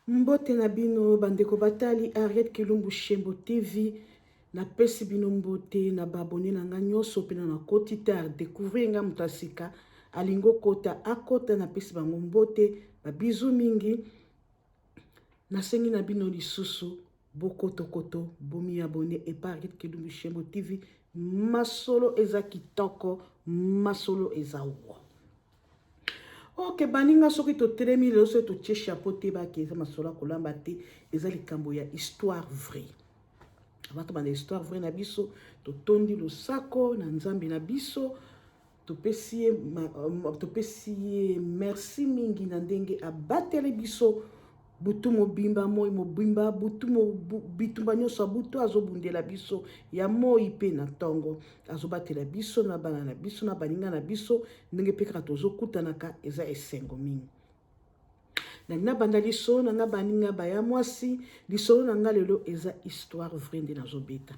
Mbote na bino bandeko batali Ariette Kilumbu Shembo TV na pesi bino mbote na babone na nga nyonso pena na koti ta découvrir nga mutasika alingo kota akota na pesi bango mbote ba bizu mingi na sengi na bino lisusu bokoto bomi abonné et par Ariette Kilumbu Shembo TV masolo eza kitoko masolo eza wo. Ok, baninga soki to telemi lelo so to tie chapeau te ba ke eza masola kolamba te eza likambo ya histoire vraie. Avant bana histoire vraie na biso to tondi lo sako na nzambi na biso to pesi merci mingi na ndenge abatele biso butu mobimba moi mobimba butu bitumba nyonso butu azobundela biso ya moi pe na tongo azobatela biso na bana na biso na baninga na biso ndenge pe kaka tozokutanaka eza esengo mingi na banda liso na nga baninga baya mwasi lisolo na nga lelo eza histoire vraie nde nazobeta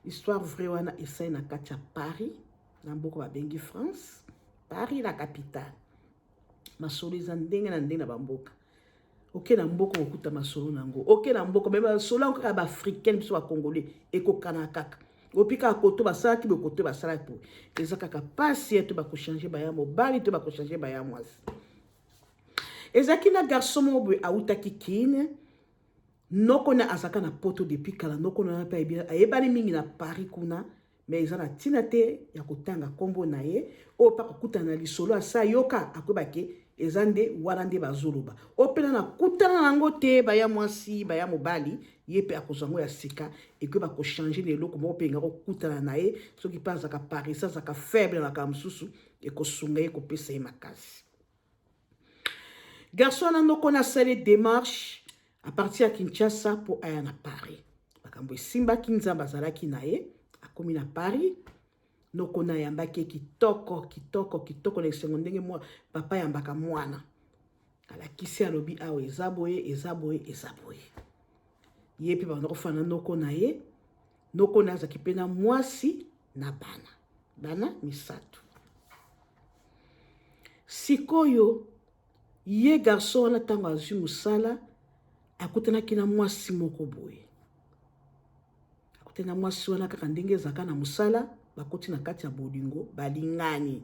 histoire vraie wana esai na kati ya Paris na mboka babengi France Paris la capitale masolo eza ndenge na ndenge na bamboka. Ok na mboko okuta masolo nango. Ok na mboko même masolo yango kaka ba africaine biso ba congolais ekokana kaka. Opika koto basalaki be koto basalaki po. Eza kaka pasi to ba ko changer ba ya mobali to ba ko changer ba ya mwasi. Ezaki na garçon mobwe autaki kine. Noko na azaka na poto depuis kala noko na pa ebia ayebani mingi na Paris kuna. Mais eza na tina te ya kotanga kombo na ye o pa kokuta na lisolo asa yoka akwebake ezande wana nde bazoloba opena na kutana nango te baya mwasi baya mobali yepe akozango ya sika eke bako changer le loko mo penga ko kutana na ye soki pa zaka parisa zaka faible na kamsusu ekosunga ye kopesa ye makasi. Garçon na noko na sale démarche à partir ya Kinshasa po aya na Paris bakambo simba kinzamba zalaki na ye akomi na Paris noko na yambaki kitoko na esengo ndenge mwa papa yambaka mwana alakisi alobi awa eza boye ye pe bana kofana noko na ye noko na azaki pe na mwasi na bana misatu. Sikoyo ye garçon wana ntango azwi mosala akutanaki na mwasi moko boye akutana mwasi wana kaka ndenge ezaka na mosala bakoti na kati ya bolingo balingani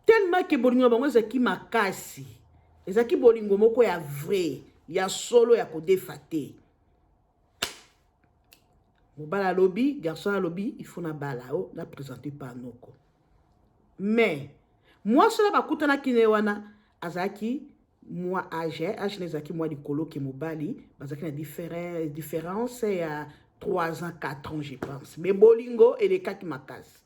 tellement que bolingo bango ezaki makasi ezaki bolingo moko ya vrai ya solo ya kodefa te mobala lobi garçon lobi il faut na bala o na présenter par noko mais moi cela bakutana kine wana azaki moi âge nezaki moi likolo ke mobali bazaki na différence ya 3 ans, 4 ans, je pense. Mais bolingo, et les kaki makas.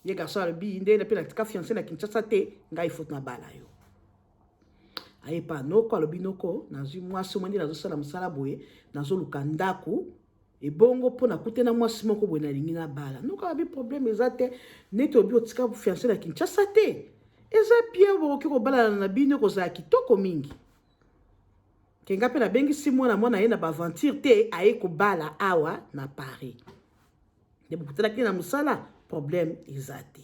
Ye garçon albi, inde, la tika fiancé na Kinshasa te, nga il faut na bala yo. Aye pa noko, alobi noko, nazu mwasi mwandi nazo sala msala boye, nazo lukandaku, e bongo po na kute na mwasi moko boye na lingi na bala. Noko abi problème ezate, nete obi otika fiancé na Kinshasa te. Eza bien bo ki ko bala na bino ko za kitoko mingi. Kenga pe na bengi si mwana ye na baventure te aye ko bala awa na Paris. De bukutela ki na musala problème ezate.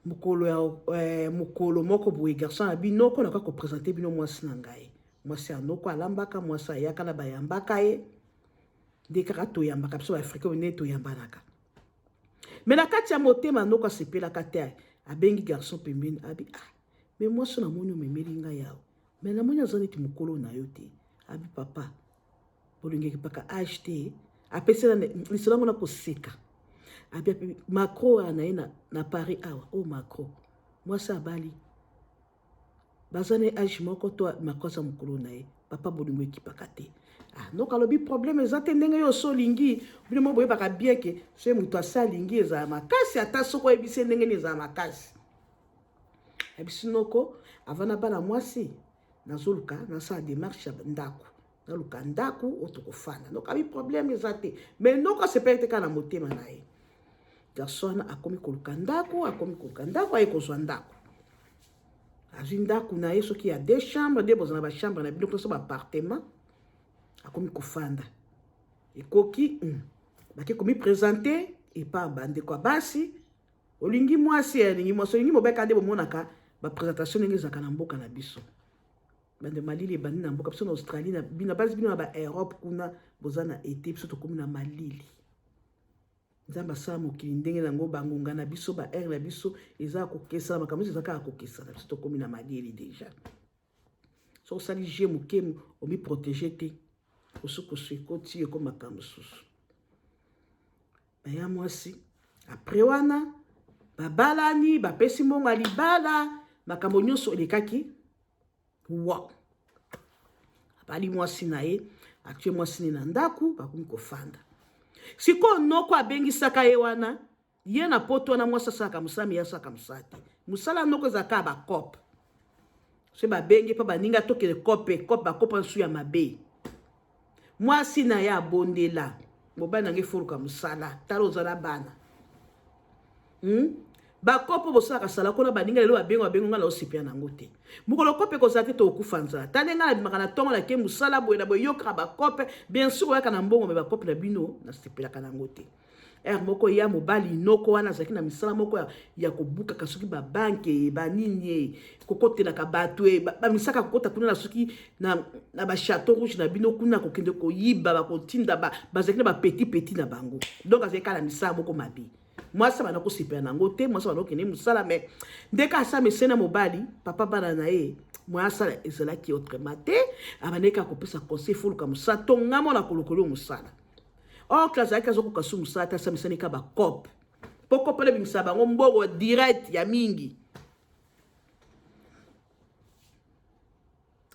Mukolo moko boye garçon abi noko na ko présenter bino mwasi na ngai. Mwasi anoko alambaka mwasi ayaka na bayambaka ye. De kaka to yambaka biso africain ne to yambanaka. Mais na kati ya motema noko sepela kate abengi garçon pembeni abi mais moi je suis memeli nga yao mais na moni azali ti mukolo na yo te abi papa bolingeki paka acheter apesela lisolo ngona ko seka abi macro na na Paris awa o macro moi ça bali bazane age moko to makosa mukolo na ye papa bolingeki paka te donc alobi problème ezate ndenge yo so lingi bino mo boye baka bien ke so muto asa lingi eza makasi ata soko ebise ndenge ni eza makasi. Ebisinoko avana bana mwasi nazoluka na sa démarche ndako naluka ndako otokofana donc abi problème ezate mais noko sepete kana motema na ye garçon akomi koluka ndako aye kozwa ndako azwi ndako na ye soki ya 2 chambres de bozana ba chambre na bino ko so ba appartement akomi kofanda ekoki baki komi présenter et pas bande kwa basi olingi mwasi olingi mobeka nde bomonaka ba présentation ndenge ezaka na mboka na biso bande malili bandi na mboka biso na Australie na bina basi bino ba Europe kuna bozana été biso to komi na malili nzamba sa mokili ndenge nango bangunga na biso ba air na biso eza kokesa makambo eza ka kokesa na biso to komi na malili déjà so sali je mokemu omi protéger te osuko seko tie ko makambo susu baya mwasi après wana babalani bapesi mbongo libala makambo nyonso elekaki wow abali mwasi na ye atue mwasi na ndaku bakomi kofanda siko noko abengisaka ye wana ye na poto wana mwasi asaka musami ya saka musati musala noko ezaka ba kope se babengi pa baninga tokele kope bakopa nsu ya mabe mwasi na ye abondela mobali nange foluka musala talo ozala bana bakopo bosalaka sala kona baninga lelo babengo nga na osipia nango te mokolo kope kozala te tokufa nzala tande nga na bimaka na ntongo nake mosala boye na boye yokaka bakope bien sûr oyaka na mbongo me bakope na bino nasepelaka nango te moko ya mobali noko wana azalaki na misala moko ya kobukaka soki babanke banini kokotelaka bato bamisaka kokota kuna na soki na bachateau rouge na bino kuna kokende koyiba bakotinda bazalaki na bapeti na bango donc azalaki na misala moko mabe mwasi bana kosipela nango te mwasi bana okende mosala me ndeka asa mesena mobali papa bana na ye mwasala ezalaki autrement te abandeki akopesa conseil foluka mosala tongamo na kolokolo mosala oncle azalaki azokoka su mosala te asamisani ka bakope mpo kope na bimisa bango mbongo direct ya mingi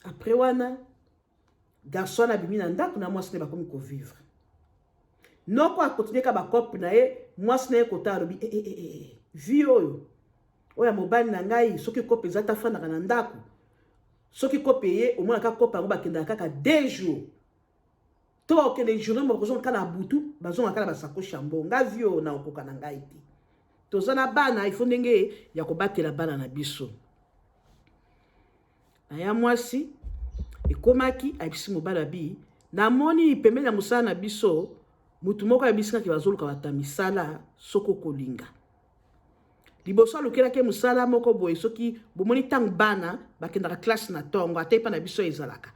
après wana garçon abimi na ndako na mwasi ne bakomi kovivre noko akontinue ka bakope na ye mwasi na ye kota alobi vi oyo ya mobali na ngai soki kope eza tafandaka na ndako soki kope ye omonaka kope yango bakendaka kaka 2 jours to bakende journée moko kozonga na butu bazonga kala basakoshi ya mbongo nga vi oyo na okoka na ngai te toza na bana ifo ndenge ya kobatela bana na biso na ya mwasi ekomaki ayebisi mobali abi namoni pembeni ya mosala na biso mutu moko ayebisikaki bazoluka bata misala soko kolinga liboso alukelaki mosala moko boye soki bomoni ntango bana bakendaka classe na ntongo ate epa na biso ezalaka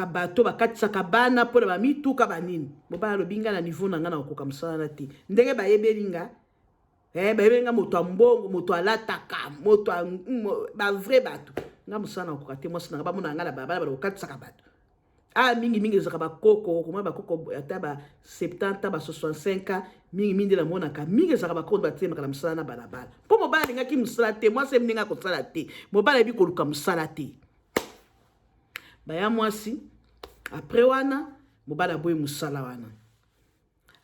bato bakatisaka bana mpo na bamituka banini mobali alobi nga na niveau na nga na kokoka mosala na te ndenge bayebelinga bayebelinga moto ya mbongo moto alataka moto bavrai bato nga mosala na kokoka te mwasi na nga bamona nga na babala bakokatisaka bato mingi ezaka bakoko komona bakoko ata ba 70 ba 65 mingi na monaka mingi ezaka bakoko batemaka na mosala na balabala mpo mobali alingaki mosala te mwasi ndenge akosala te mobali ayebi koluka mosala te baya mwasi après wana mobali aboyi mosala wana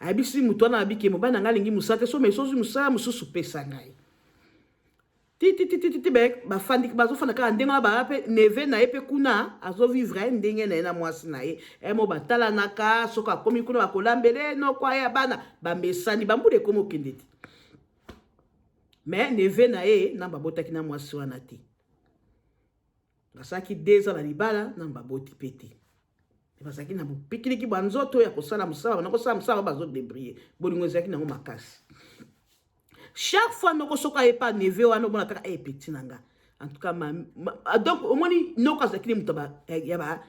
ayebisi moto wana abiki mobali na ngai alingi mosala te so mesozi mosala mosusu pesa ngai titi bafandi bazofanda kaka ndenge wana baya mpe neve na ye mpe kuna azovivre ndenge na ye na mwasi na ye mo batalanaka soki akomi kuna bakolambele noko aya bana bamesani bambula ekomi okende te me neve na ye na babotaki na mwasi wana te basalaki 2 ans na libala na baboti mpe te bazalaki na bopikiliki banzoto ya kosala mosala bana kosala mosala bazodebrie bolingo ezalaki nango makasi chaque fois noko soka yepa neve wana omona kaka petit nanga en tout cas donc omoni noko azalaki muto ya ba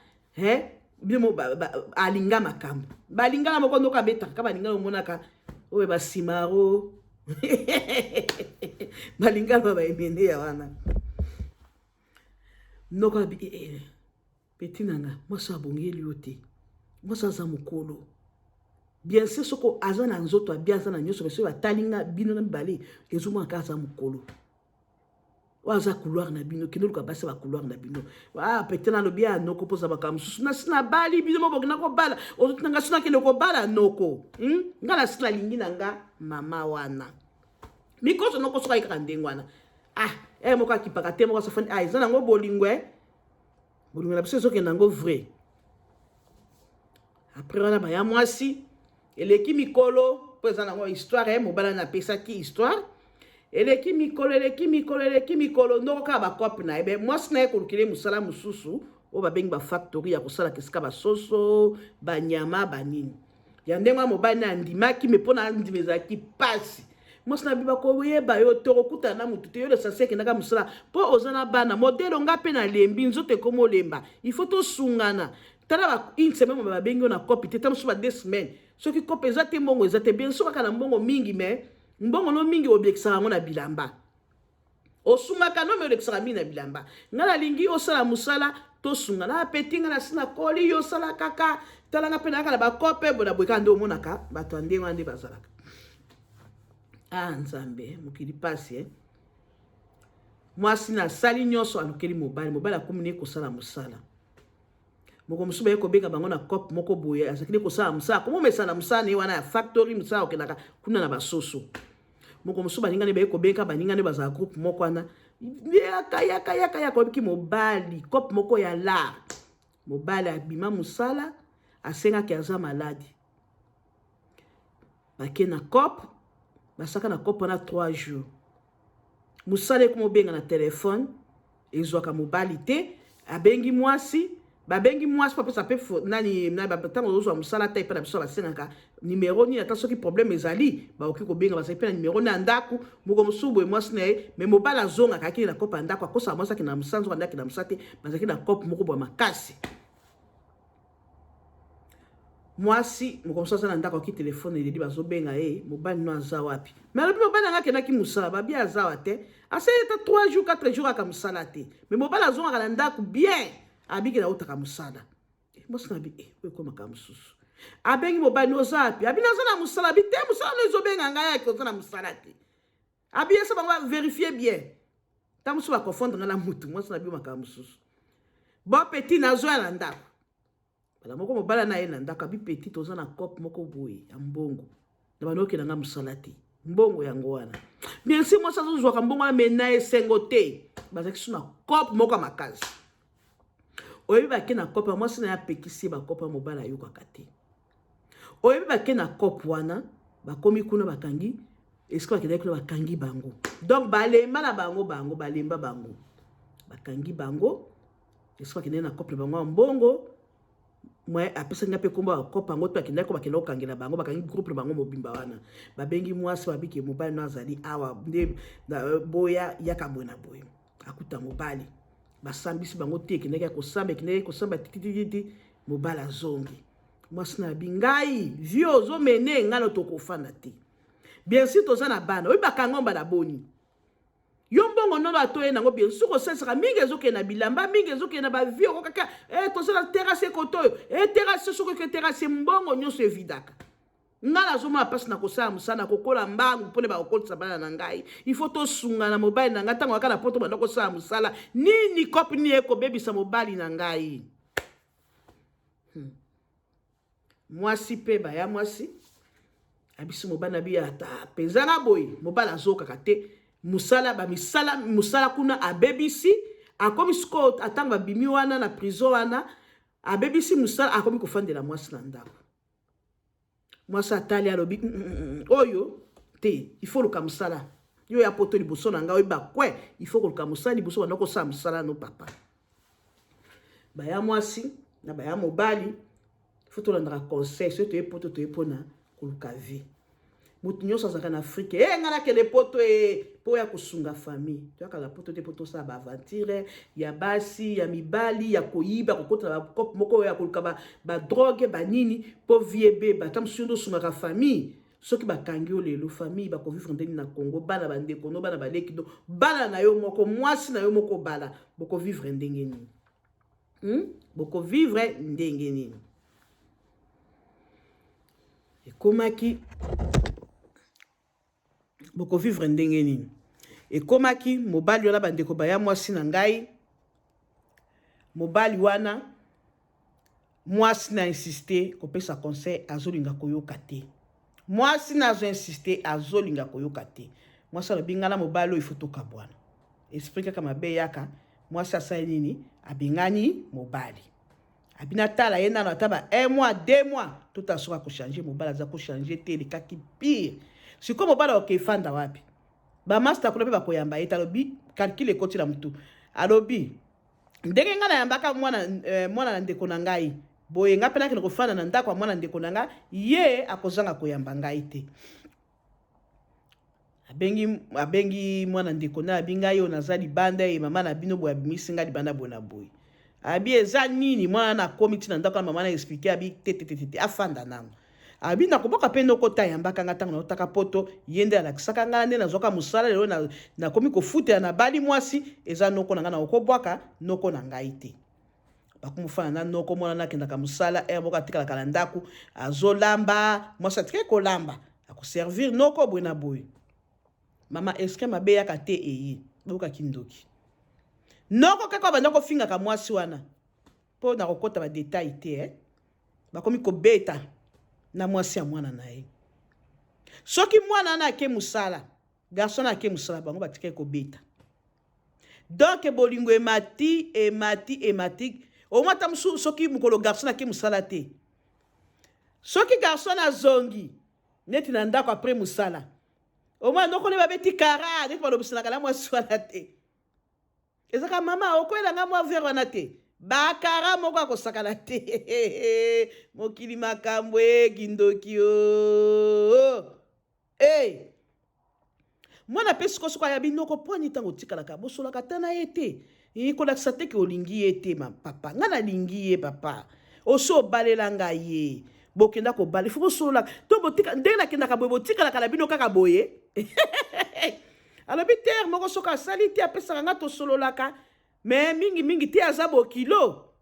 bimo alinga makambo balingana moko noko abetaka ka balingana omonaka oyo basimaro balingana baemene ya wana noko abi petit nanga mwasi abongeli yo te mwasi aza mokolo bien sûr soko aza na nzoto abia aza na nyonso beso batalinga bino na mibale ezomona kaka aza mokolo oyo aza couloir na bino kende oluka basi bacouloir na bino pete na lobi ya noko mpoza makambo mosusu na sina bali bino mobokenda kobala ozotinanga sina kende kobala noko nga na sina lingi na nga mama wana mikoso noko soka yekaka ndenge wana moko akipaka te moko asafani eza nango bolingwe na biso ezokende nango vrai après wana baya mwasi eleki mikolo mpo eza nango histoire mobala napesaki histoire eleki mikolo ndoko kaka bakope na ye mwasi na ye kolukile mosala mosusu oyo babengi bafactory ya kosalaka esika basoso banyama banini ya ndenge wana mobali na andimaki me mpo na andima ezalaki pasi Moi na biba ko yeba yo to kuta na mutu te yo le sase ke naka musala po ozana bana modelo nga pe na lembi nzote komo lemba il faut to sungana tala ba une semaine ba bengi na copie te tam suba 2 semaines ce qui copie ezate mbongo ezate bien so kaka na mbongo mingi mais mbongo no mingi oblekisa ngo na bilamba osungaka no me oblekisa mingi na bilamba ngala lingi osala musala to sungana petinga na sina koli yo sala kaka tala nga pe na kala ba kope bona boka ndo monaka bato ndengo ande bazalaka nzambe mokili pasi mwasi na sali nyonso alukeli mobali akomine kosala musala moko musuba ye kobenga bango na cop moko boye azakili kosala musala komo mesana musala ne wana ya factory musala okendaka kuna na basoso moko musuba ningane baye kobenga baningane bazala groupe moko wana yaka kobiki mobali cop moko ya la mobali abima musala asengaki aza maladi bake na cop basaka na cop na 3 jours musala ko mobenga na telefone ezwaka mobali te abengi mwasi babengi mwasi papa sa pe nani na batango ozwa musala ta ipa na biso basengaka numéro ni ata soki problème ezali ba oki ko benga basa pe na numéro na ndaku moko musubu e mwasi na ye mais mobala zonga kaki na cop ndaku akosa mwasi ki na musanzo ndaki na musate bazaki na cop moko bwa makasi mwasi mokomsosa na ndako ki telefone eledi bazobenga mobali no aza wapi mais alobi mobali anga kenaki musala babi aza wa te aseyeta 3 jours 4 jours aka musala te mais mobali azongaka na ndako bien abiki na utaka musala mwasi na bi oekomaka mosusu abengi mobali no oza wapi abi naza na musala bi te musala no ezobenga ngai yaki oza na musala te abi esa bango vérifier bien ta mosusu bakofondre nga na mutu mwasi na bi omaka mosusu bo petit nazoya na ndako bala moko mobala na ye na ndako abi petit toza na cop moko boye ya mbongo na banoki na nga musala te mbongo yango wana bien si mwasi azozwaka mbongo wana me na esengo te bazaki so na cop moko ya makasi oyebi bake na cop ya mwasi na ye apekisi bacop ya mobala ayokaka te oyebi bake na cop wana bakomi kuna bakangi esika bakendaki kuna bakangi bango donc balemba na bango balemba bango bakangi bango esika bakendaki na cop na bango ya mbongo moi apesa nga pe komba cop yango to akendaki ko bakenda kokangela bango bakangi groupe na bango mobimba wana babengi mwasi babiki mobali no azali awa nde boya yaka boye na boye akuta mobali basambisi bango te ekendaki kosamba titititi mobali azongi mwasi na bingai vio ozomene ngano tokofanda te bien sûr toza na bana oyi bakangomba na boni yo mbongo nono atoye nango bien sûr kosalisaka mingi ezokende na bilamba mingi ezokende na bavio kokaka tozala terrasse kotoyo terrasse soki terrasse mbongo nyonso evidaka nga nazomona mpasi na kosala mosala kokola mbangu mpona bakokolisa bana na ngai il faut tosunga na mobali na ngai ntango kaka na poto banda kosala mosala nini kope nini ekobebisa mobali na ngai mwasi mpe baya mwasi abisi mobali na biya ata pezanga boye mobali azokaka te musala kuna abebisi akomi siko atango babimi wana na prison wana abebisi musala akomi kofandela mwasi na ndako mwasi atali alobi oyo te il faut luka musala yo ya poto liboso na ngai oyeba kwe il faut koluka musala liboso banda kosala musala no papa baya mwasi na baya mobali faut tolandaka conseil so toye poto toye mpona koluka vie mutu nyonso azalaka na Afrique nga nakende poto po ya kosunga famille toyakala poto te po tosala baaventure ya basi ya mibali ya koyiba kokotela bakope moko ya koluka badroge banini po vie ebeba ta mosusu ndo osungaka famille soki bakangi yo lelo famille bakovivre ndenge na Congo bana bandeko no bana baleki do bana na yo moko mwasi na yo moko bala bokovivre ndenge nini bokovivre ndenge nini ekomaki boko vivre ndenge nini ekomaki mobali wana bandeko baya mwasi na ngai mobali wana mwasi na insiste kopesa conseil azolinga koyoka te mwasi na azo insiste azolinga koyoka te mwasi alobi ngana mobali oyo ifo tokabwana esprit kaka mabe yaka mwasi asali nini abengani mobali abina tala ye nano ata ba 1 mois 2 mois tota soka kochanger mobali aza kochanger te lekaki pire siko mobali okefanda wapi bamaster kuna mpe bakoyamba ye talobi calcule ekoti na mutu alobi ndenge nga na yambaka mwana na ndeko na ngai boye nga mpe nakende kofanda na ndako ya mwana ndeko na ngai ye akozanga koyamba ngai te abengi mwana ndeko na abinga yo naza libanda e mama na bino boye abimisinga libanda boye na boye abi eza nini mwana na komi ntina ndako na mama na explike abi tetetetete afanda nango abi nakoboka mpe ndoko tayambaka nga ntango naotaka poto ye nde alakisaka nga nde nazwaka mosala lelo nakomi kofutela na bali mwasi eza noko na nga na okobwaka noko na ngai te bakumufana na noko mwana nakendaka mosala moko atikalaka na ndako azolamba mwasi atikali kolamba akoservir noko boye na boye mama eske mabe yaka te eye boka kindoki noko kaka banda kofingaka mwasi wana mpo na kokota badetail te bakomi kobeta na mwasi ya mwana na ye soki mwana na ake musala garçon ake musala bango batikali kobeta donc bolingo emati omata musu soki mukolo garçon ake musala te soki garçon azongi neti na ndako après musala omwana noko ne babeti kara neti balobisanaka na mwasi wana te ezaka mama okoyelanga mwa verre wana te bakara moko akosakana te mokili makambo kindoki mwana mpe sikosuko ayabi noko pwani ntango otikalaka bosolaka ta na ye te kolakisa te ke olingi ye te papa nga nalingi ye papa oso obalela ngai ye bokenda kobala ifo bosololaka to ndenge nakendaka boye botikalaka na bino kaka boye alobi tere moko soki asali te apesaka nga tosololaka me mingi te aza bokilo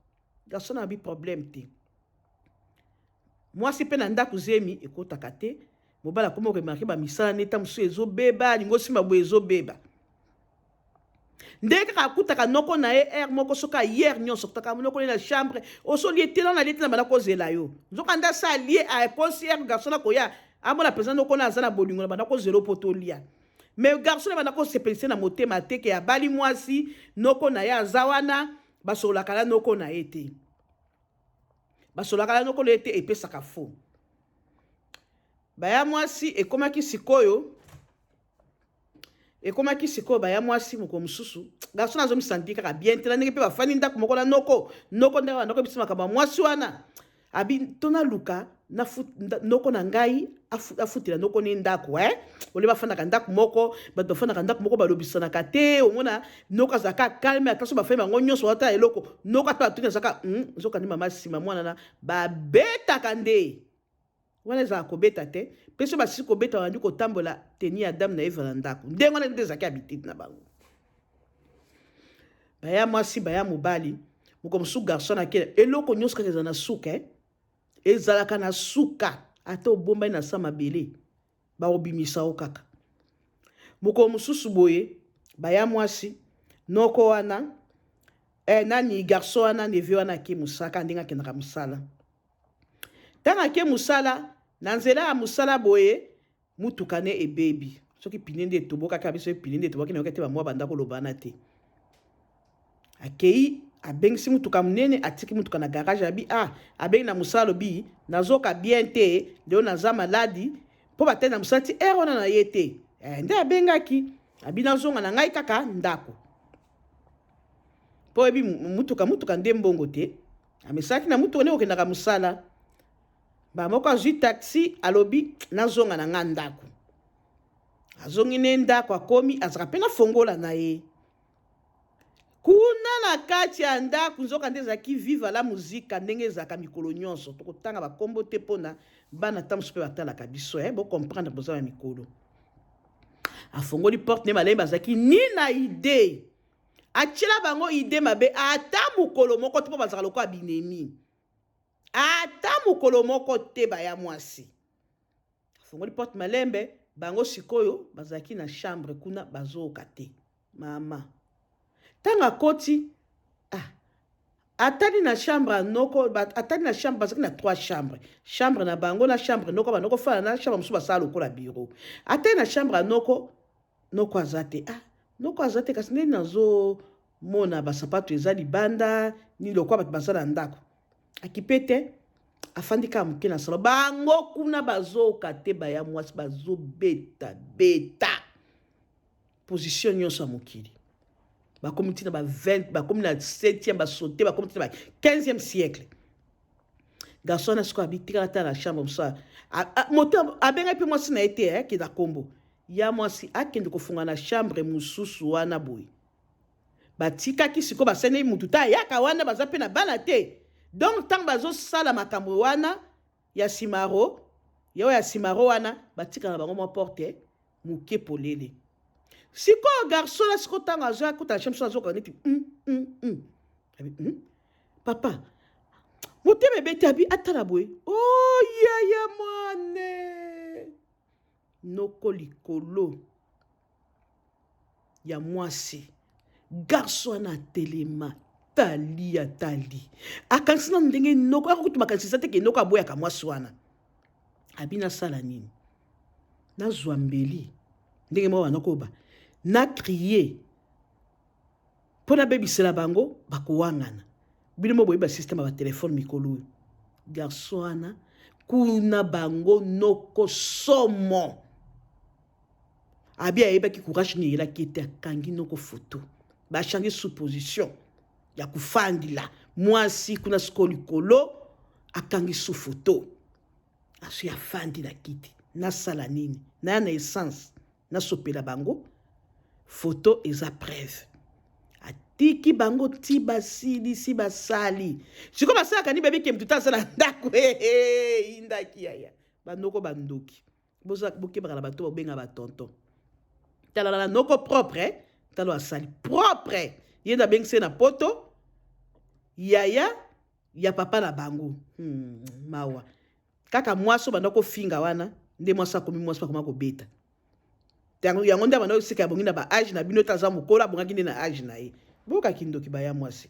garçon abi problème te mwasi mpe na ndako zemi ekotaka te mobala komi oremarke bamisala neta mosusu ezobeba alingi osimba boye ezobeba ndenge kaka akutaka noko na ye aire moko soki ayer nyonso kutaka noko na chambre osoli etela na liete na banda kozela yo nzoka nda sa lie aekosi aire garçon akoya amona mpenza noko na aza na bolingo na banda kozela po tolia mais garçon na banda kosepelise na motema te ke abali mwasi noko na ye aza wana basololaka na noko na ye te basololaka na noko na ye te epesaka fo baya mwasi ekomaki sikoyo baya mwasi moko mosusu garçon azomisanti kaka bien te na ndenge mpe bafandi ndako moko na noko ndenge wana noko ebisimaka bamwasi wana abi tona luka noko na ngai afutela noko ne ndako ole bafandaka ndako moko bato bafandaka ndako moko balobisanaka te omona noko azalaka kalme ataso bafai bango nyonso ata eloko noko ata batuni azalaka nzoka nde mama nsima mwana na babetaka nde wana ezala kobeta te mpe so basisi kobeta bandi kotambola teni ya dame na eva na ndako ndenge wana nde ezalaki habitude na bango baya mwasi baya mobali moko mosusu garçon akela eloko nyonso kaka ezala na suka ezalaka na suka ata obombani na sa mabele baobimisa o kaka moko mosusu boye baya mwasi noko wana nani garçon wana neve wana ake mosaka ndenge akendaka mosala ntango ake mosala na nzela ya mosala boye mutuka ne ebebi soki pine nde etobokaka biso pine nde etobokaki nayoka te bamwa banda kolobana te akei abengisi mutuka munene atiki mutuka na garage abi abengi na mosala lobi nazoka bien te leo naza maladi mpo batali na mosala ti ere wana na ye te nde abengaki abi nazonga na ngai kaka ndako mpo ebi mutuka nde mbongo te amesalaki na mutuka nde okendaka mosala bamoko azwi taxi alobi nazonga na nga ndako azongi ne ndako akomi azaka mpe na fongola na ye kuna na kati ya ndako nzoka nde ezalaki viva la muzika ndenge ezalaka mikolo nyonso tokotanga bakombo te mpona bana ta mosu mpe batalaka biso bocomprendre boza ya mikolo afongoli porte nde malayi bazalaki ni na ide atiela bango ide mabe ata mokolo moko te mpo bazalaka lokola binemi ata mokolo moko te baya mwasi afongoli porte malembe bango sikoyo bazalaki na chambre kuna bazoyoka te mama tanga koti atali na chambre noko atali na chambre bazalaki na 3 chambre na bango na chambre noko banoko fala na chambre mosusu basala lokola bureau atali na chambre noko aza te noko aza te kasi ndeni nazomona basapato eza libanda ni lokwa bato baza na ndako akipe te afandi kaka moke na salo bango kuna bazoyoka te baya mwasi bazobeta position nyonso ya mokili bakomi ntina bakomi na 7e basote bakomi ntina 15e siècle garçon na sikoyo abitikala ta na chambre mosala moto abengaki mpe mwasi na ye te kenda kombo ya mwasi akende kofunga na chambre mususu wana boy batikaki siko basene mutu ta yaka wana baza pe na bana te donc tant bazo sala makambo wana ya simaro ya simaro wana batika na bango mo porte muke polele siko garçon la siko tanga azo akuta chambre so azo kaniti papa moteme bete abi atala boy oh ya mwane noko likolo ya mwasi garçon na telema tali akansina ndenge noko akutuma kansisa te ke noko aboya ka mwasi wana abina sala nini na zwambeli ndenge mo wana ko ba na crier pona bebisela bango bakowangana bino mo boyeba système ba téléphone mikolo garçon wana kuna bango noko somo abi ayeba ki courage ni la kete akangi noko photo ba changer supposition ya kufandila mwasi kuna skolikolo akangi su photo asu ya fandi na kiti na sala nini na essence na sopela bango photo eza preuve atiki bango ti basili si basali siko basala kani bebe ke mtuta sala ndako indaki yaya banoko bandoki boza bokebaka na bato babenga batonton talala noko propre talo asali propre yenda bengse na poto yaya ya papa na bango mawa kaka mwaso bandako finga wana nde mwasa komi mwasa pakoma kobeta yango nde bandako sika bongi na ba age na bino taza mukola bongaki nde na age na ye boka kindoki baya mwasi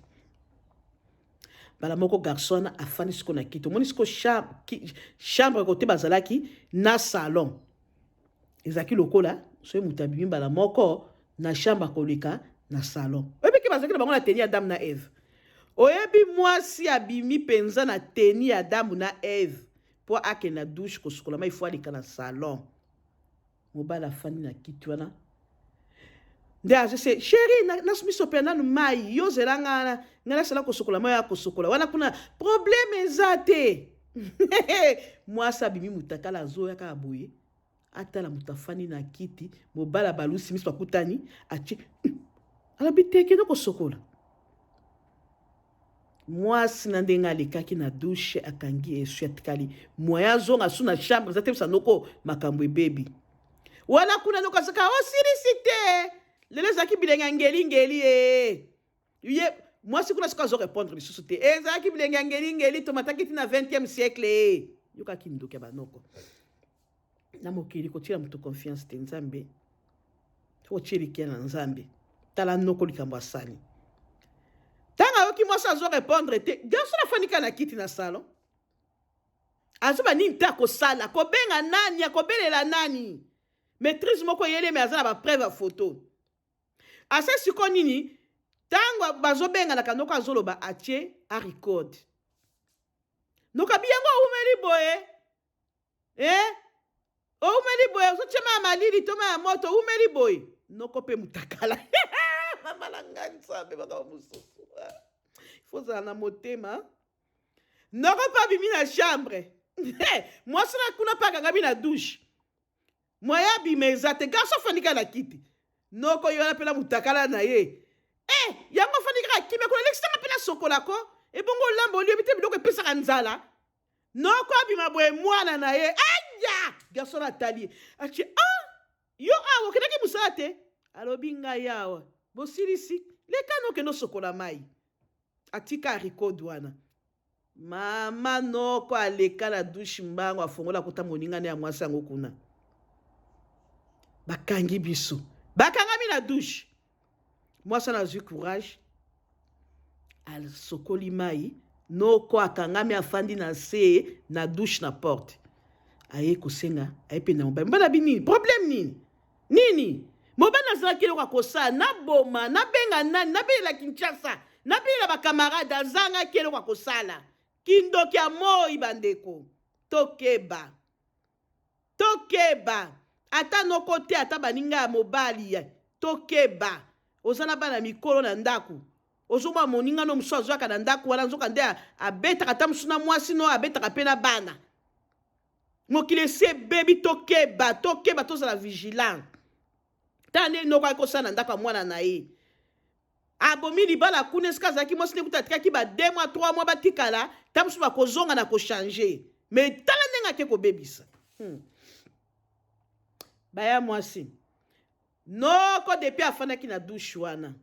bala moko garçon afani siko na kito moni siko chambre côté bazalaki na salon ezaki lokola so mutabimi bala moko na chambre koleka na salon ebeki bazalaki na bango na teni ya Adam na Eve oyebi mwasi abimi penza na teni ya Adam na Eve po ake na douche kosukola ma ifo alika na salon mobala fani na kiti wana nde azese chéri nasumiso pe nanu mai yozela ngana sala kosukola ma ya kosukola wana kuna problème eza te mwasi abimi mutakala azoyaka aboye atala mutafani na kiti mobala balusi miso akutani achi alabiteke no kosokola mwasi na ndenga alekaki na douche akangi esu atikali moya zonga su na chambre zatebisa noko makambo ebebi wana kuna noko asaka osirisite lelo ezalaki bilenge ngeli ye mwasi kuna siko azo répondre lisusu te ezalaki bilenge ngeli tomataki ti na 20e siècle yokaki ndoki ya banoko na mokili kotia mutu confiance te nzambe kotielikia na nzambe tala noko likambo asali tanga yoki mwasi azo répondre te garçon afanika na kiti na salon azoba nini te akosala kobenga nani akobelela nani maîtrise moko yeleme aza na bapreuve ya photo ase siko nini tango bazobenga na kanoko azoloba atie arecord nokabi yango umeli boye umeli boye ozotiema ya malili toma ya moto umeli boye noko pe mutakala mamalanga nzambe bakaba mosusu ifozala na motema noko pa bimi na chambre mwasi na kuna pa akangami na douche moya bima eza te garso afanika na kiti noko yona mpe na mutakala na ye yango afanikaka kimia kuna lekisanga mpe na sokolako ebongo olambo oliebi te biloko epesaka nzala noko abima boye mwana na ye aya garso na atali atie yo awa okendaki mosala te alobi ngai awa bosilisi leka nokende osokola mai atika arikode wana mama noko aleka na douche mbango afongola kota moningane ya mwasi yango kuna bakangi biso bakangami na douche mwasi azwi courage asokoli mai noko akangami afandi na se na douche na porte aye kosenga aye pe na mobali mbana binini problème nini mobali azalaki eloko akosala naboma nabenga nani nabelela Kinshasa nabelela bakamarade azangaki eloko akosala kindoki ya moi bandeko tokeba ata noko te ata baninga ya mobali tokeba ozala bana mikolo na ndako ozomwa moninga no mosu azwaka na ndako wana nzoka nde abetaka ata mosu na mwasi no abetaka mpe na bana mokili se baby tokeba tozala vigilant tane noko akosala ndako mwana na ye abomi libala kuna esika azalaki mwasi nekuta atikaki ba 2 mois 3 mois batikala ta mosusu bakozonga na kochange mais tala ndenge ake kobebisa baya mwasi noko depuis afandaki na douche wana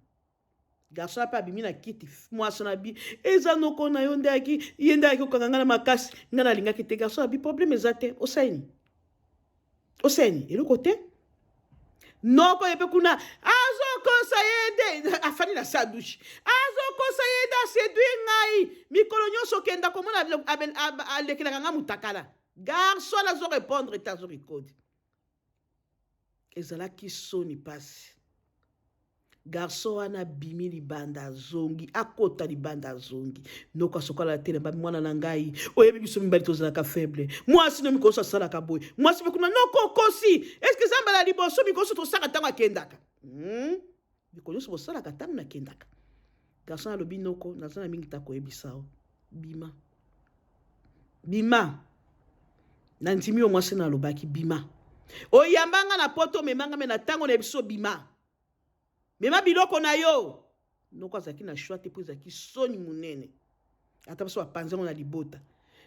garçon ape abimi na kiti mwasi na bi eza noko na yo ndeki ye ndeki okanga na makasi nga nalingaki te garçon abi problème eza te osani eloko te noko yepe kuna azokosa yende afani na sa douche azokosa yende aséduire ngai mikolo nyonso kenda komona alekelaka nga mutakala garçon azo répondre te azo rekodi ezalaki soni pasi garçon wana bimi libanda zongi akota libanda zongi noko asokola tele ba mwana na ngai oyebi biso mibali tozalaka faible mwasi no mikoso asalaka boye mwasi pe kuna noko kosi est-ce que zamba la liboso mikoso tosaka ntango akendaka mikolo nyonso bosalaka ntango nakendaka garçon alobi noko naza na mingi ta koyebisa o bima na ndimi yo mwasi na alobaki bima oyambanga na poto memanga me na ntango na biso bima mema biloko na yo noko azalaki na choix te mpo ezalaki soni monene ata biso bapanzango na libota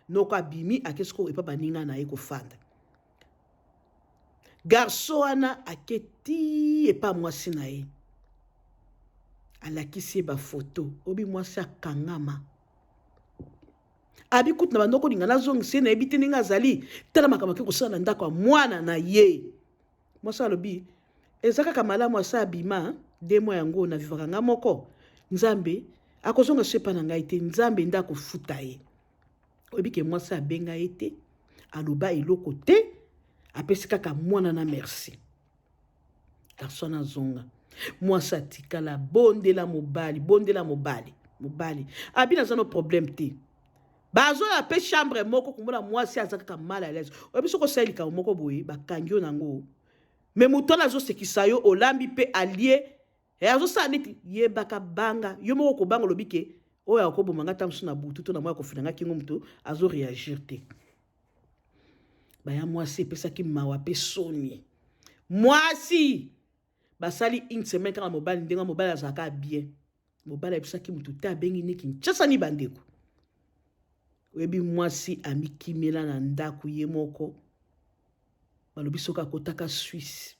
noko abimi akesiko epa baninga na ye kofanda garçon wana aketi epa mwasi na ye alakisi ye bafoto obi mwasi akangama abi kutu na bandoko linga nazongisi ye nayebi te ndenge azali tala makambo ake kosala na ndako ya mwana na ye mwasi alobi eza kaka malamu asa abima 2 mois yango na vivaka nga moko nzambe akozonga sepa na ngai te nzambe nda kofuta ye oyebi ke mwasi abenga ye te aloba eloko te apesi kaka mwana na merci garçon azonga mwasi atikala bondela mobali abi naza no problème te bazola pe chambre moko komona mwasi aza kaka mal à l'aise oyebi soko osali likambo moko boye bakangi yo nango me moto wana azosekisa yo olambi mpe alie azosala neti yebaka banga yo moko kobanga olobi ke oyo akoboma nga ta mosusu na butu to na moya kofina kingo moto azoreagir te baya mwasi epesaki mawa mpe soni mwasi basali une semaine kaka mobali ndenge mobali azalaka bien mobali ayebisaki motu te abengi neki ntiasani bandeko oyebi mwasi amikimela na ndako ye moko balobi soki akotaka Suisse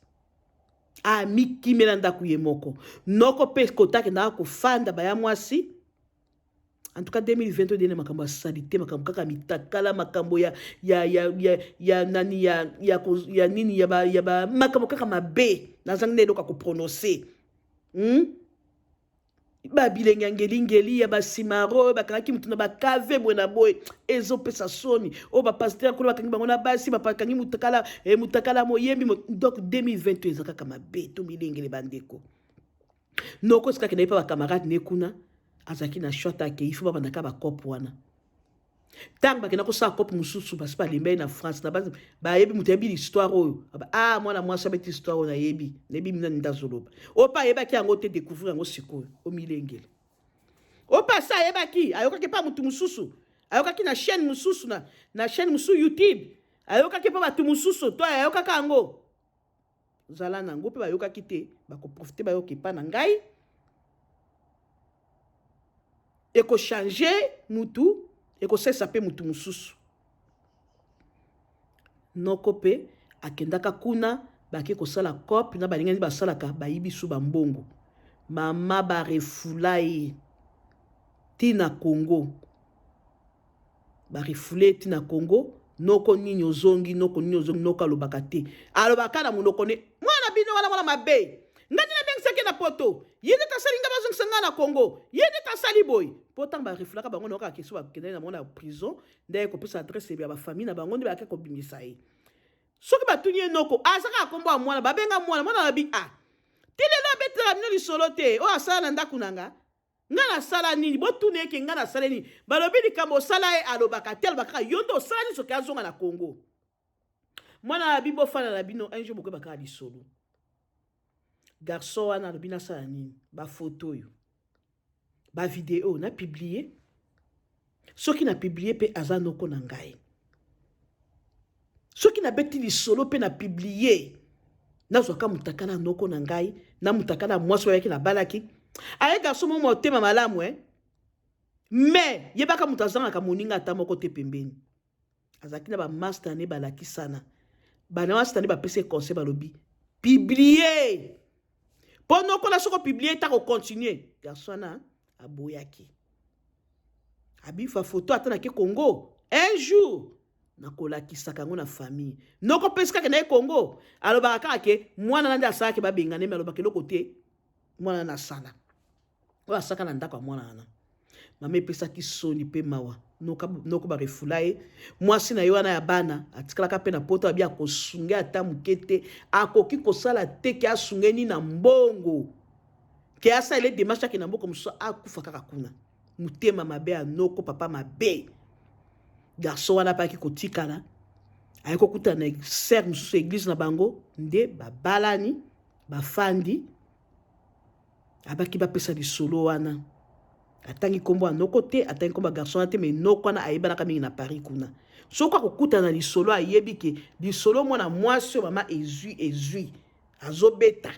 amikimela ndako ye moko noko mpe kotaka endaka kofanda baya mwasi en tout cas 2022 dene makambo asali te makambo kaka mitakala makambo ya nani ya nini ya ba makambo kaka mabe nazangi nde eloko koprononce babilenge angelingeli ya basimaro bakangaki mutu na bakave bwe na boye ezopesa soni o bapaster kuna bakangi bango na basi bakangi mutakala moyembi donc 2022 eza kaka mabe to milengele bandeko noko esikaki na ye mpe bakamarade ne kuna azalaki na shot ake ifo babandaka bakope wana ntango bakenda kosala kope mosusu basi balembei na France na basi bayebi moto ayebi l'histoire oyo mwana mwasi abeti histoire oyo nayebi minani ndazoloba opa ayebaki yango te découvrir yango sikoyo omilengele opa sa ayebaki ayokaki pa motu mosusu ayokaki na chaîne mosusu na chaîne mosusu YouTube ayokaki pa bato mosusu to ayokaka yango zala nango mpe bayokaki te bakoprofite bayoki pa na ngai ekochange mutu ekosesa mpe mutu mosusu noko mpe akendaka kuna bake kosala cope na balingani basalaka bayibi su bambongo mama barefula ye tina Congo barefule tina Congo noko nini ozongi noko alobaka te alobaka na monoko ne mwana bino wana mwana mabe ngani na bengisaki na poto yende tasali nga bazongisa nga na Congo yende tasali boy pourtant barefulaka bango na okaka keso bakendani na bango na prison nde kopesa adresse ya bafamille na bango nde bake kobimisa ye soki batuni ye noko azaka akombo ya mwana babenga mwana na bi tilelo abetela bino lisolo te oyo asala na ndako na nga nasala nini botuna eke nga nasala nini balobi likambo osala ye alobaka te alobaka yo nde osala nini soki azonga na Congo mwana na bi bofana na bino un jour bokoyebaka lisolo garçon wana alobi nasala nini bafoto oyo bavideo na publie soki na publie mpe aza noko na ngai soki na beti lisolo pe na publier nazwaka mutakala noko na ngai na mutakala mwasi oyaki na balaki aye garçon mo motema malamu mais yebaka mutu azangaka moninga ata moko te pembeni azalaki na bamaster ne balaki sana bana master ne bapese conseil balobi publier mpo nokola soko publier ta kocontinue garçon na aboyaki abifa photo ata nake Congo un jour nakolakisaka yango na famille noko pesi kaka na ye Congo alobaka kaka ke mwana na nde asalaki babengane me alobaka eloko te mwana na asala oyo asaka na ndako ya mwana wana mama epesaki soni mpe mawa noko barefula ye mwasi na ye wana ya bana atikalaka mpe na poto abi akosunge ata moke te akoki kosala te ke asunge ni na mbongo ke asalele demarche ake na mboka mosusu akufa kaka kuna motema mabe ya noko papa mabe garçon wana paki kotikala aye kokutana na ser mosusu église na bango nde babalani bafandi abaki bapesa lisolo wana atangi kombo anoko te atangi kombo garçon wana te me noko wana ayebanaka mingi na Paris kuna soko akokutana na lisolo ayebi ke lisolo mwana mwasi oyo mama ezwi azobeta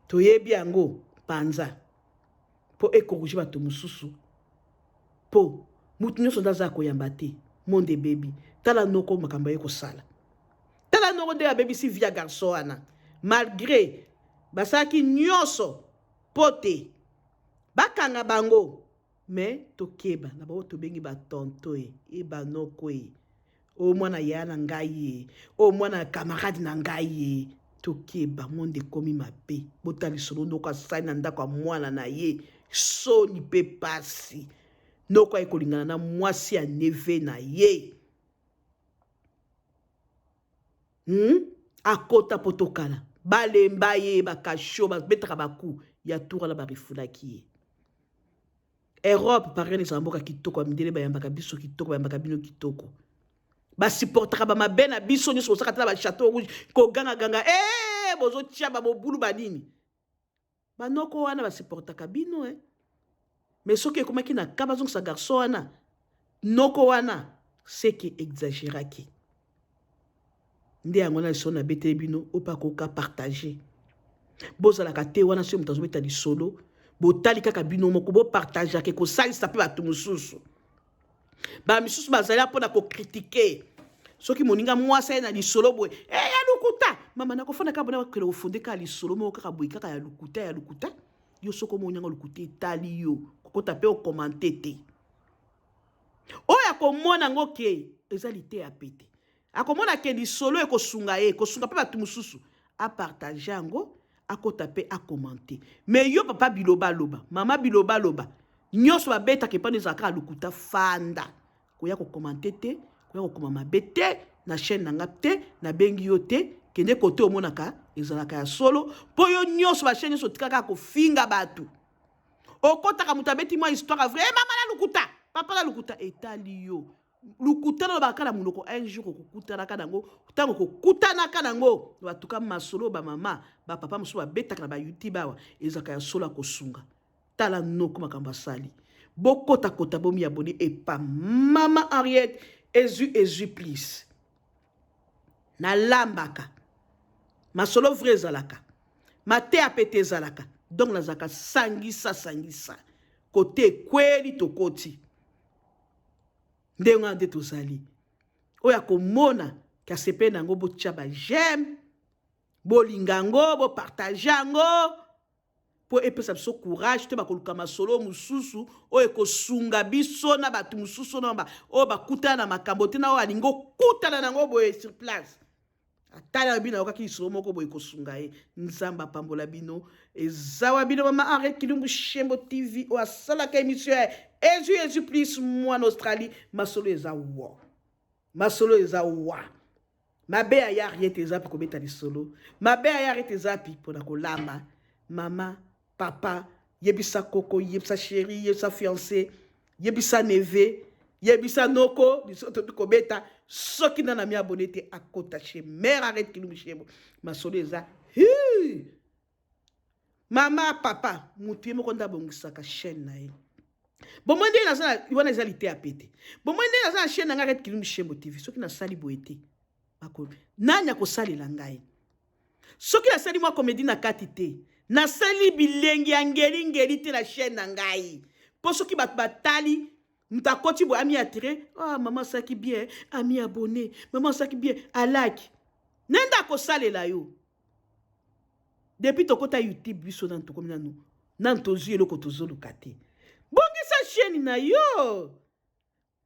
toyebi yango panza po ekorige bato mosusu po mutu nyonso nde aza koyamba te monde bebi tala noko makambo ye kosala tala noko nde abebisi via garçon wana malgré basalaki nyonso po te bakanga bango me tokeba na bango tobengi batonto ebanoko o mwana ya na ngai o mwana camarade na ngai tokeba monde komi mabe botala lisolo noko asali na ndako ya mwana na ye soni pe pasi noko aye kolingana na mwasi ya neve na ye akota potokala balemba ye bakasho babetaka baku ya tour na barefulaki ye Europe parene za mboka kitoko amidele bayambaka biso kitoko bayambaka bino kitoko basupportaka bamabe na biso nyonso kosaka tala bachateau rouge koganga bozotia babobulu banini banoko wana basupportaka bino mais soki ekomaki na ka bazongisa garçon wana noko wana seke exagéraki nde yango na lisolo na beteli bino opakoka partager bozalaka te wana soki moto azobeta lisolo botali kaka bino moko bopartageake kosalisa mpe bato mosusu bamisusu bazali mpona kokritike soki moninga mwasi aye na lisolo boye ya lukuta mama nakofanda kaka bona bakele kofunde kaka lisolo moko kaka boye kaka ya lukuta yo soko omonyanga lukuta etali yo kokota mpe okomante te oyo akomona yango ke eza lite ya pete akomona ke lisolo ekosunga ye kosunga mpe bato mosusu apartage yango akota mpe akomante me yo papa bilobaloba mama bilobaloba nyonso babetaka epana ezalaka ya lukuta fanda koya kokomante te koya kokoma mabe te na chaîne na nga te nabengi yo te kende kote omonaka ezalaka ya solo mpo yo nyonso bachaîne nyonso otikaka kofinga bato okotaka moto abeti mwa histoire vrai mama na lukuta papa na lukuta etali yo lukuta na bakala munoko un jour kokutanaka nango tango kokutanaka nango batuka masolo ba mama ba papa musu babetaka na ba YouTube awa ezaka ya solo kosunga tala noko makambo sali bokota kota bomi abonné et pas mama Henriette ezu please na lambaka masolo vrai zalaka mate apete zalaka donc nazaka sangisa kote kweli tokoti ndenga nde tozali oya komona kasepe nango botia ba j'aime bolinga ngo bo partage ngo po epesa biso courage te bakoluka masolo mususu oyo kosunga biso na batu mususu na o bakutana na makambo te na o alingo kutana nango boye sur place atala bino okaki lisolo moko boye kosunga ye nzamba pambola bino ezawa bino mama Henriette Kilumbu Shembo TV o asalaka émission ezu plus moi en Australie masolo eza wa mabe ya Henriette ezapi kobeta lisolo mabe ya Henriette ezapi pona kolamba mama papa yebisa koko yebisa chéri yebisa fiancé yebisa neve yebisa noko lisolo kobeta soki na mi abonné te akota chez mère Henriette Kilumbu Shembo masolo eza mama papa mutu ye moko nda bongisaka chaîne na ye Bon moi ndenge naza wana eza lite ya pete. Bon moi ndenge naza na chaîne nanga Red Kilumbu Shembo TV. Soki nasali boye te. Bakolo. Nani akosalela ngai? Soki nasali mwa comédie na kati te. Nasali bilengi ya ngeli te na chaîne na ngai. Po soki bato batali muta koti boye ami attiré. Ah maman saki bien, ami abonné. Maman saki bien, alaki. Nenda akosalela yo. Depuis tokota YouTube biso nan tokomi nanu. Nan tozu eloko tozoluka te. Bongisa chaîne na yo.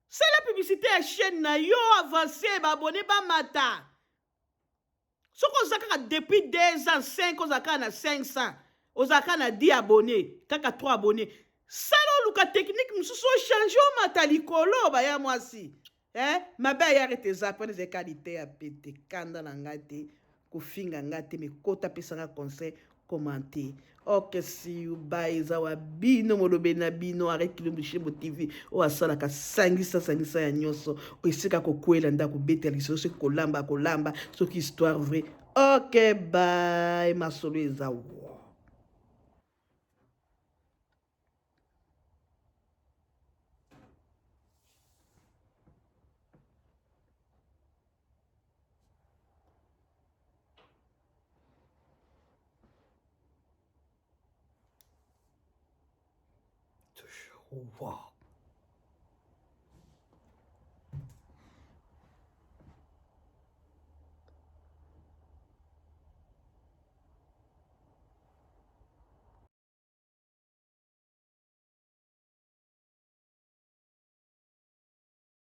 C'est la publicité à chaîne na yo avancé ba abonné ba mata. Soko ozaka depuis 2 ans 5 ozaka na 500. Ozaka na 10 abonnés, kaka 3 abonnés. Salo luka technique mususu changer o mata likolo ba ya mwasi. Mabe ya rete zapone ze qualité ya pete kanda na ngate kofinga ngate me kota pesanga conseil commenter. Ok, see you, bye, zawa bino molobe na bino Red Kilumbu Shembo TV o asala ka sangisa ya nyoso o isika ko kwela ndako beteli so kolamba soki histoire vrai. Ok, bye, masolo ezawa. Wow.